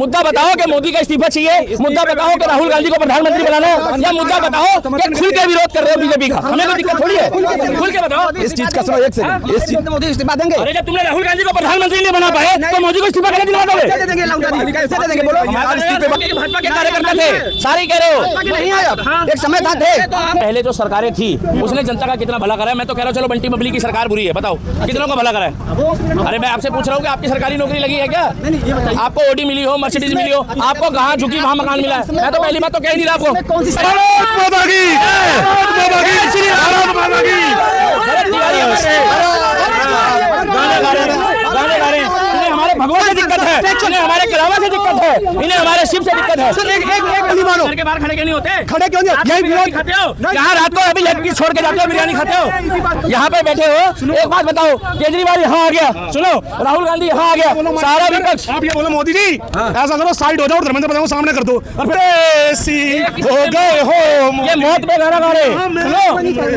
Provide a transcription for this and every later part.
मुद्दा बताओ कि मोदी का इस्तीफा चाहिए, मुद्दा बताओ कि राहुल गांधी को प्रधानमंत्री बनाना है, या मुद्दा बताओ कि खुल के विरोध कर रहे हो बीजेपी का। हमें कोई दिक्कत थोड़ी है, खुल के बताओ इस चीज का। सुनो एक सेकंड, इस चीज मोदी इस्तीफा देंगे। अरे जब तुमने राहुल गांधी को प्रधानमंत्री नहीं बना पाए तो मोदी को इस्तीफा कैसे दिला दोगे? कैसे देंगे? कैसे देंगे बोलो? भाजपा के कार्यकर्ता थे, सारे कह रहे हो नहीं है। अब एक समय था थे पहले जो सरकारें थी उसने जनता का कितना भला करा है। मैं तो कह रहा हूँ चलो बंटी बबली की सरकार बुरी है, बताओ कितनों का भला करा है? अरे मैं आपसे पूछ रहा हूँ कि आपकी सरकारी नौकरी लगी है क्या? आपको ओडी मिली हो, मर्सिडीज मिली हो, आपको कहाँ झुकी वहाँ मकान मिला है? मैं तो पहली बात तो कह नहीं रहा आपको। कौन सी गाने गा रहे हैं, इन्हें हमारे भगवान से दिक्कत है, इन्हें हमारे कलावा से दिक्कत है, इन्हें हमारे शिव से दिक्कत है। घर के बाहर खड़े क्यों नहीं होते? खड़े क्यों नहीं? यही बिरयानी खाते हो यहाँ रात को, अभी लेट छोड़ के जाते हो, बिरयानी खाते हो, यहाँ पे बैठे हो। एक बात बताओ, केजरीवाल यहाँ आ गया, सुनो राहुल गांधी यहाँ आ गया, सारा विपक्ष। आप ये बोलो मोदी जी ऐसा करो, साइड हो जाओ, धर्मेंद्र प्रधान को सामने कर दो। हो गए हो, ये मौत पे गाना गा रहे हैं। सुनो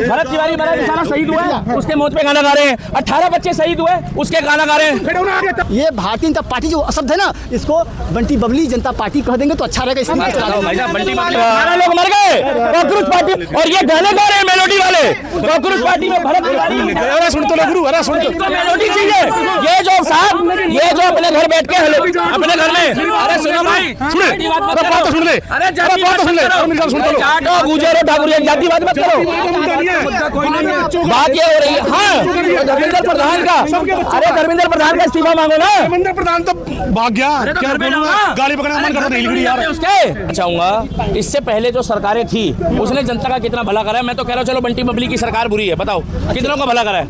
भरत तिवारी बड़ा बेचारा शहीद हुआ है, उसके मौत पे गाना गा रहे हैं। 18 बच्चे शहीद हुए, उसके गाना गा रहे हैं। ये भारतीय जनता पार्टी जो शब्द है ना, इसको बंटी बबली जनता पार्टी कह देंगे तो अच्छा रहेगा। इसमें लोग मर गए कॉकरोच पार्टी, और ये गाने गा रहे हैं मेलोडी वाले कॉकरोच पार्टी में। भरत तिवारी अरे सुन तो लो गुरु, अरे सुन तो मेलोडी चाहिए। ये जो साहब, ये जो अपने घर बैठ के अपने घर में, अरे सुनो भाई, बात तो सुन ले, अरे बात तो सुन ले, सुन तो लो। जाटो गुजरो ठाकुर जातिवाद मत करो, बात ये हो रही है। हाँ धर्मेंद्र प्रधान का, अरे धर्मेंद्र प्रधान का इस्तीफा मांगो ना। धर्मेंद्र प्रधान तो भाग गया, क्या बोलूंगा, गाली पकड़ने का मन करता नहीं यार उसके। चाहूंगा इससे पहले जो सरकारें थी उसने जनता का कितना भला करा है। मैं तो कह रहा हूँ चलो बंटी बबली की सरकार बुरी है, बताओ कितनों का भला करा है?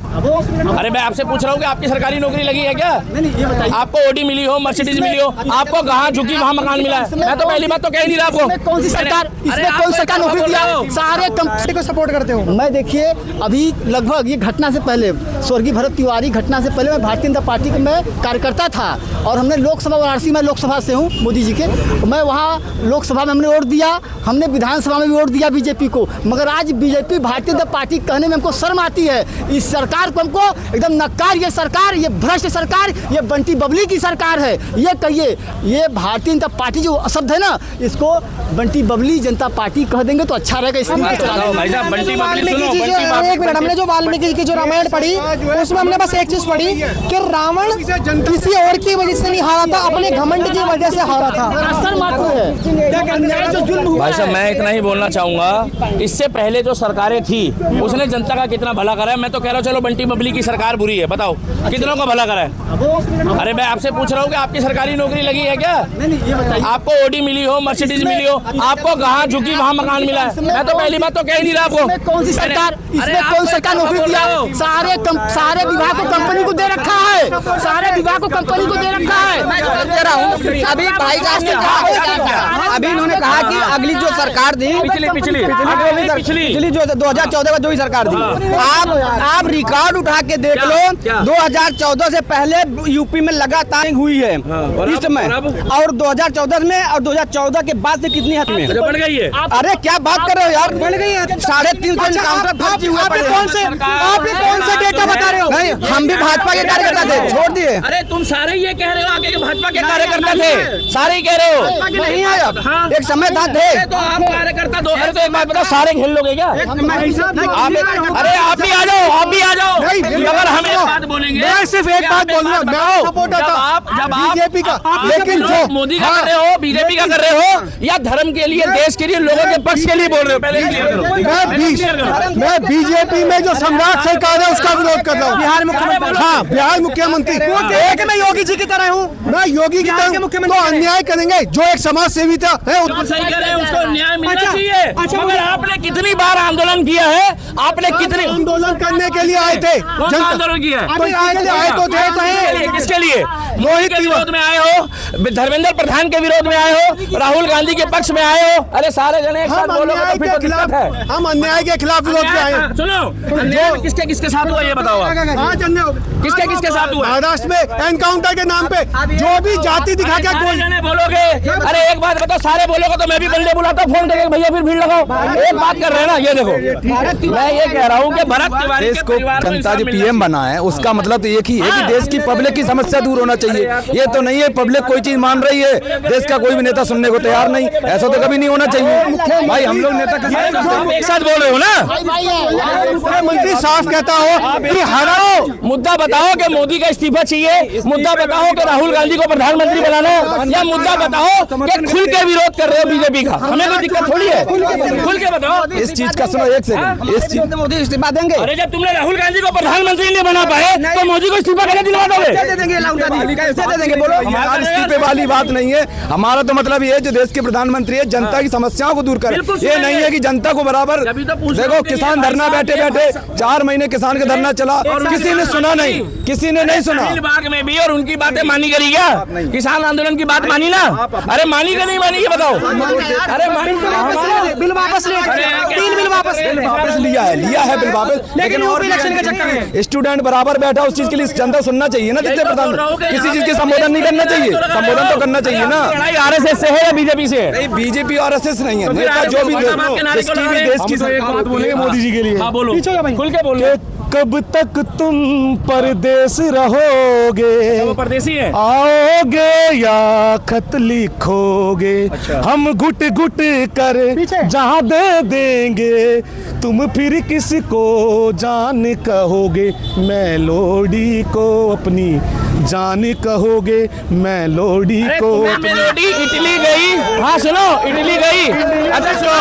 अरे मैं आपसे पूछ रहा हूँ कि आपकी सरकारी नौकरी लगी है क्या? आपको ओडी मिली हो, मर्सिडीज मिली हो, आपको कहाँ झुकी वहाँ मकान मिला है? मैं तो पहली बात तो कह नहीं रहा आपको। कौन सी सरकार, इसमें कौन सरकार नौकरी दिया? सारे कंपनी को सपोर्ट करते हो। मैं देखिए अभी लगभग ये घटना से पहले, स्वर्गीय भरत तिवारी घटना से पहले मैं भारतीय जनता पार्टी के में कार्यकर्ता था, और हमने लोकसभा, वाराणसी में लोकसभा से हूँ मोदी जी के, मैं वहाँ लोकसभा में हमने वोट दिया, हमने विधानसभा में भी वोट दिया बीजेपी को। मगर आज बीजेपी भारतीय जनता पार्टी कहने में हमको शर्म आती है। इस सरकार को हमको एकदम नकार, ये सरकार, ये भ्रष्ट सरकार, ये बंटी बबली की सरकार है। ये कहिए, ये भारतीय जनता पार्टी जो शब्द है ना, इसको बंटी बबली जनता पार्टी कह देंगे तो अच्छा रहेगा। इसमें हमने जो वाल्मीकि की जो रामायण पढ़ी, उसमें हमने बस एक चीज पढ़ी कि रावण किसी और की वजह से नहीं हारा था, अपने घमंड की वजह से हारा था। भाई साहब मैं इतना ही बोलना चाहूंगा, इससे पहले जो सरकारें थी उसने जनता का कितना भला करा है। मैं तो कह रहा हूँ चलो बंटी बबली की सरकार बुरी है, बताओ कितनों का भला करा है? अरे मैं आपसे पूछ रहा हूँ कि आपकी सरकारी नौकरी लगी है क्या? आपको ओडी मिली हो, मर्सिडीज मिली हो, आपको कहाँ झुकी वहाँ मकान मिला है? मैं तो पहली बात तो कह नहीं रहा आपको। कौन सी सरकार, इसमें कौन सरकार नौकरी दिया? सारे विभाग को कंपनी को दे रखा है, सारे विभाग को कंपनी को दे रखा है। अभी भाई अभी इन्होंने कहा कि अगली जो सरकार थी, पिछली जो 2014 का जो ही सरकार थी, आप रिकॉर्ड उठा के देख लो, 2014 से पहले यूपी में लगातार हुई है इस समय, और 2014 में और 2014 के बाद से कितनी हद में बढ़ गई है। अरे क्या बात कर रहे हो यार, बढ़ गई है 350 एनकाउंटर फर्जी हुए पड़े हैं। आप कौन से डेटा बता रहे हो? नहीं, हम भी भाजपा के कार्यकर्ता थे, छोड़ दिए। अरे तुम सारे ये कह रहे हो आगे भाजपा के कार्यकर्ता थे, सारे ही कह रहे हो नहीं है अब, एक समय था थे। तो आप कार्यकर्ता दो, अरे तो एक बात बताओ, सारे खेल लोगे क्या? अरे आप भी आ जाओ, आप भी आ जाओ। अगर हम एक बात बोलेंगे, मैं सिर्फ एक बात बोलूंगा, जब आप बीजेपी का, लेकिन जो मोदी का कर रहे हो, बीजेपी का कर रहे हो, या धर्म के लिए, देश के लिए, लोगों के पक्ष के लिए बोल रहे हो? पहले मैं बीजेपी में जो सम्राट सरकार है उसका विरोध कर रहा हूँ। बिहार मुख्यमंत्री, हाँ बिहार मुख्यमंत्री, मैं योगी जी की तरह हूँ, मैं योगी की तरह तो अन्याय करेंगे। जो एक समाज सेवी था सही कह रहे हैं, उसको न्याय मिलना चाहिए। मगर आपने कितनी बार आंदोलन किया है? आपने कितने आंदोलन करने के लिए आए थे? आंदोलन किया है? आए तो थे, किसके लिए? मोहित के विरोध में आए हो, धर्मेंद्र प्रधान के विरोध में आए हो, राहुल गांधी के पक्ष में आए हो। अरे सारे जने एक साथ बोलोगे तो फिर तो दिक्कत है। हम अन्याय के खिलाफ विरोध में आए हैं। सुनो, अन्याय किसके किसके साथ हुआ ये बताओ आप? किसके किसके साथ हुआ? महाराष्ट्र में एनकाउंटर के नाम पे जो भी जाति दिखा के बोल बोलोगे। अरे एक बात बताओ, सारे बोलोगे तो मैं भी बल्ले बुलाता हूँ फोन करके, भैया फिर भीड़ लगाओ। एक बात कर रहे हैं ना, ये देखो मैं ये कह रहा हूँ कि भरत तिवारी देश को जनता जो पीएम बना है उसका मतलब तो एक ही है कि देश की पब्लिक की समस्या दूर होना चाहिए। ये तो नहीं है पब्लिक कोई चीज मान रही है, देश का कोई भी नेता सुनने को तैयार नहीं, ऐसा तो कभी नहीं होना चाहिए। भाई हम लोग नेता एक साथ बोल रहे हो ना, मंत्री साफ कहता हो कि हराओ। मुद्दा बताओ कि मोदी का इस्तीफा चाहिए, मुद्दा बताओ कि राहुल गांधी को प्रधानमंत्री बनाना, या मुद्दा बताओ कि खुल के विरोध कर रहे हो बीजेपी का। हमें कोई दिक्कत थोड़ी है, खुल के बताओ इस चीज का। सुनो एक सेकंड, इस चीज में मोदी इस्तीफा देंगे। अरे जब तुमने राहुल गांधी को प्रधानमंत्री नहीं बना पाए तो मोदी को इस्तीफा कैसे दिलवा दोगे? कैसे देंगे बोलो। हमारे इस्तीफे वाली बात नहीं है, हमारा तो मतलब ये है जो देश के प्रधानमंत्री है जनता की समस्याओं को दूर करे। ये नहीं है कि जनता को बराबर देखो। किसान धरना बैठे बैठे 4 महीने किसान का धरना चला, किसी ने सुना नहीं, किसी ने नहीं सुना। बाग में भी और उनकी बातें मानी करी क्या? किसान आंदोलन की बात मानी ना? अरे मानी का नहीं मानी ये बताओ। अरे बिल वापस ले, 3 बिल वापस लिया है बिल वापस, लेकिन और इलेक्शन के चक्कर में स्टूडेंट बराबर बैठा, उस चीज के लिए जनता सुनना चाहिए ना। जितने प्रधान किसी चीज के संबोधन नहीं करना चाहिए, संबोधन तो करना चाहिए ना। आरएसएस से है या बीजेपी से? नहीं बीजेपी और आरएसएस नहीं है, नेता जो भी देश की एक बात बोलेंगे मोदी जी के लिए। हाँ बोलो, खुल के बोलो। कब तक तुम परदेश रहोगे, वो परदेसी है, आओगे या खत लिखोगे। हम घुट घुट कर जहाँ दे देंगे, तुम फिर किसको जान कहोगे। मेलोडी को अपनी जान कहोगे, मेलोडी को। मेलोडी इटली गई, हाँ सुनो इटली गई। अच्छा सुनो,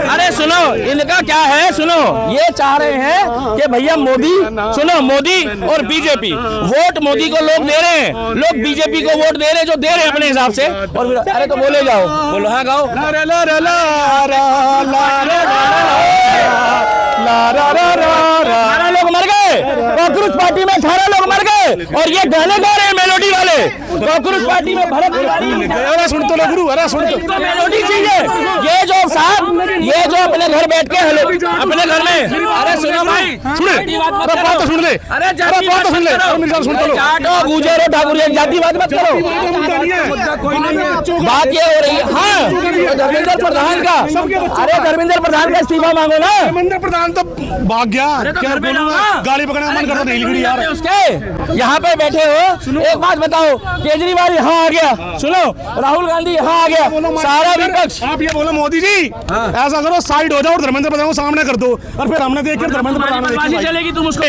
अरे सुनो इनका क्या है, सुनो ये चाह रहे हैं कि भैया मोदी, सुनो मोदी और बीजेपी, वोट मोदी को लोग दे रहे हैं, लोग बीजेपी को वोट दे रहे हैं, जो दे रहे हैं अपने हिसाब से। और अरे तो बोले जाओ, बोलो हाँ गाओ। लोग मर गए कांग्रेस पार्टी में, 18 लोग मर गए, और ये गाने गा रहे हैं मेलोडी वाले कांग्रेस पार्टी में। भरत तिवारी अरे सुन तो लो गुरु, अरे सुन तो मेलोडी चाहिए। ये जो साहब, ये जो अपने घर बैठ के हेलो अपने घर में, अरे सुनो भाई, सुने बात तो सुन ले, अरे बात तो सुन ले, सुन तो लो। जाटो गुजरो ठाकुर जातिवाद मत करो, बात ये हो रही है। हाँ धर्मेंद्र प्रधान का, अरे धर्मेंद्र प्रधान का इस्तीफा मांगो ना। धर्मेंद्र प्रधान तो भाग गया, क्या बोलूंगा, गाड़ी पकड़ने का मन करता नहीं लिखी यार। उसके यहाँ पे बैठे हो, एक बात बताओ, केजरीवाल यहाँ आ गया, सुनो राहुल गांधी यहाँ आ गया, सारा विपक्ष। आप ये बोलो मोदी जी ऐसा करो साइड हो जाओ और धर्मेंद्र प्रधान को सामने कर दो, और फिर हमने देख कर धर्मेंद्र प्रधान चलेगी तुम उसको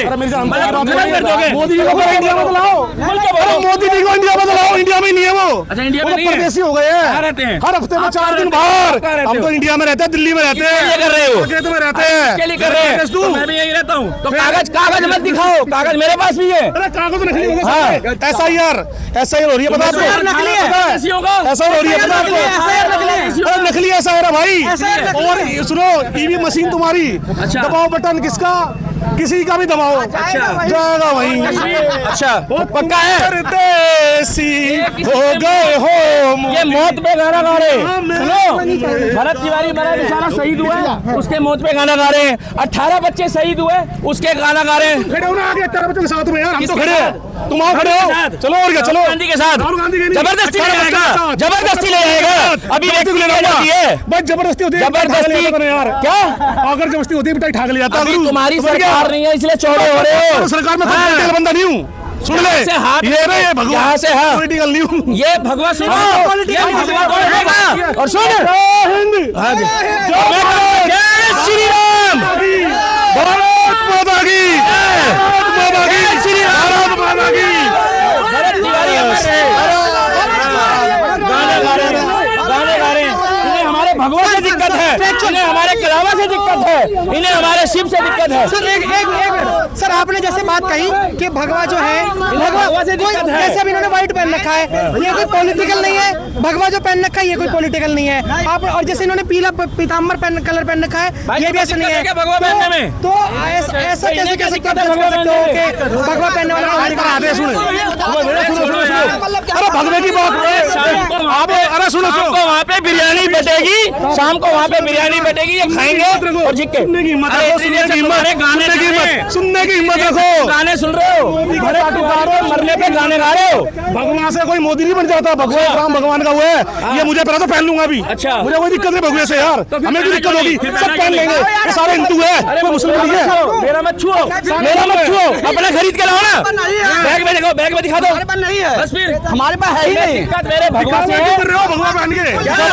मोदी जी को इंडिया में बुलाओ, मोदी जी को इंडिया में बुलाओ। इंडिया में नहीं है वो, अच्छा इंडिया में नहीं है, परदेसी हो गए हैं, हर हफ्ते में 4 दिन बाहर। हम तो इंडिया में रहते हैं, दिल्ली में रहते हैं, कर रहे हो में रहते हैं, के लिए कर रहे हैं, मैं भी यही रहता हूँ। तो कागज मत दिखाओ, कागज मेरे पास भी है। अरे कागज नकली हो गए, SIR हो रही है पता आपको, ऐसा हो रही है पता आपको, नकली SIR है भाई। और सुनो ईवी मशीन तुम्हारी, दबाओ बटन किसका, किसी का भी दबाओ जाएगा वहीं। अच्छा पक्का है, परदेसी हो गए हो। ये मौत पे गाना गा रहे हैं, सुनो भरत तिवारी बड़ा बेचारा शहीद हुआ है, उसके मौत पे गाना गा रहे हैं। 18 बच्चे शहीद हुए, उसके गाना गा रहे हैं। खड़े हो ना आगे 18 बच्चों के साथ में यार, हम तो खड़े हैं, तुम आओ खड़े हो, चलो और क्या, चलो गांधी के साथ जबरदस्ती ले जाएगा, जबरदस्ती ले जाएगा। अभी व्यक्ति ले जाती है, बस जबरदस्ती होती है, जबरदस्ती यार क्या, अगर जबरदस्ती होती है ठाक ले जाता। तुम्हारी सरकार नहीं है इसलिए चौड़े हो रहे हो। सरकार में पॉलिटिकल बंदा नहीं हूँ, सुन ले ये ना, ये भगवान से पॉलिटिकल नहीं हूँ, ये भगवान सुनो, ये भगवान और सुन जय श्री राम, भारत माता की, जय श्री राम, भारत माता की। भरत तिवारी गाने गा रहे हैं, इन्हें हमारे भगवान से दिक्कत है, इन्हें हमारे कलावा से दिक्कत है, इन्हें हमारे शिव से दिक्कत है। सर एक सर आपने जैसे बात कही कि भगवा जो है, भगवा से दिक्कत है, जैसे अभी इन्होंने व्हाइट पहन रखा है, ये कोई पॉलिटिकल नहीं है। भगवा जो पहन रखा है ये कोई पॉलिटिकल नहीं है। आप और जैसे इन्होंने पीला पीताम्बर कलर पहन रखा है, ये भी ऐसा नहीं है। भगवा पहनने में तो ऐसा कैसे कह सकते हो कि भगवा पहनने वाला सुने, अरे भगवे की बात आप, अरे सुनो शाम को वहाँ पे बिरयानी बटेगी, शाम को वहाँ पे बिरयानी बटेगी, ये खाएंगे और जिक के सुनने की हिम्मत रखो, सुनने की हिम्मत, सुनने की हिम्मत रखो। गाने सुन रहे हो, घरे पार्टी गा रहे हो, मरने पे गाने गा रहे हो। भगवान से कोई मोदी नहीं बन जाता, भगवान राम भगवान का वो है। ये मुझे पहले तो पहन लूंगा अभी, अच्छा। मुझे कोई दिक्कत नहीं भगवे से यार, हमें भी दिक्कत होगी, सब पहन लेंगे, ये सारे हिंदू है, कोई मुस्लिम नहीं है। मेरा मत छुओ, मेरा मत छुओ, अपना खरीद के लाओ ना, बैग में देखो, बैग में दिखा दो, नहीं है, बस फिर हमारे पास है ही नहीं। दिक्कत मेरे भगवान से है। क्यों कर रहे हो भगवान पहन के,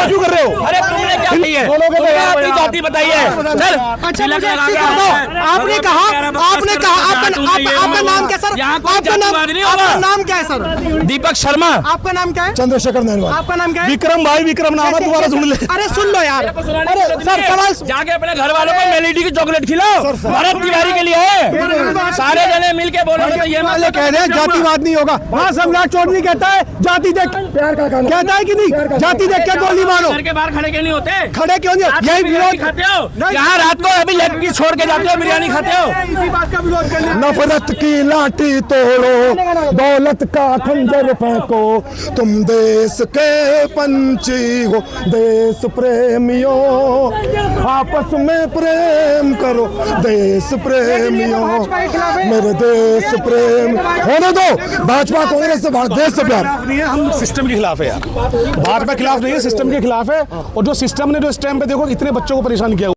क्यों कर रहे हो? अरे तुमने क्या की है, तुमने अपनी जाति बताई है, चल। अच्छा मुझे एक चीज बता दो, आपने कहा आपका नाम क्या सर? आपका नाम क्या है सर? दीपक शर्मा। आपका नाम क्या है? चंद्रशेखर नैनवाल। आपका नाम क्या है? विक्रम भाई, विक्रम नाम है, दोबारा सुन ले। अरे सुन लो यार, अरे सर सवाल जाके अपने घर वालों को मेलेडी की चॉकलेट खिलाओ, भरत तिवारी के लिए है, सारे जने मिल के बोलोगे तो ये पहले कह रहे हैं जातिवाद नहीं होगा, वहाँ सम्राट चौधरी कहता है जाति देख कहता है कि नहीं, जाति देख के गोली मारो। घर के बाहर खड़े क्यों नहीं होते? खड़े क्यों नहीं? यही बिरयानी विरोध खाते हो यहाँ रात को, अभी लेग पीस छोड़ के जाते हो, बिरयानी खाते हो। इसी बात का विरोध करने नफरत की लाठी तोड़ो, दौलत का खंजर फेंको, तुम देश के पंछी हो, देश प्रेमियों, आपस में प्रेम करो, देश प्रेमियों, मेरे देश प्रेम होने दो। भाजपा कांग्रेस से देश से प्यार नहीं है, हम सिस्टम के खिलाफ है यार, भाजपा के खिलाफ नहीं है, सिस्टम के खिलाफ है। और जो सिस्टम ने जो इस टाइम पे देखो इतने बच्चों को परेशान किया।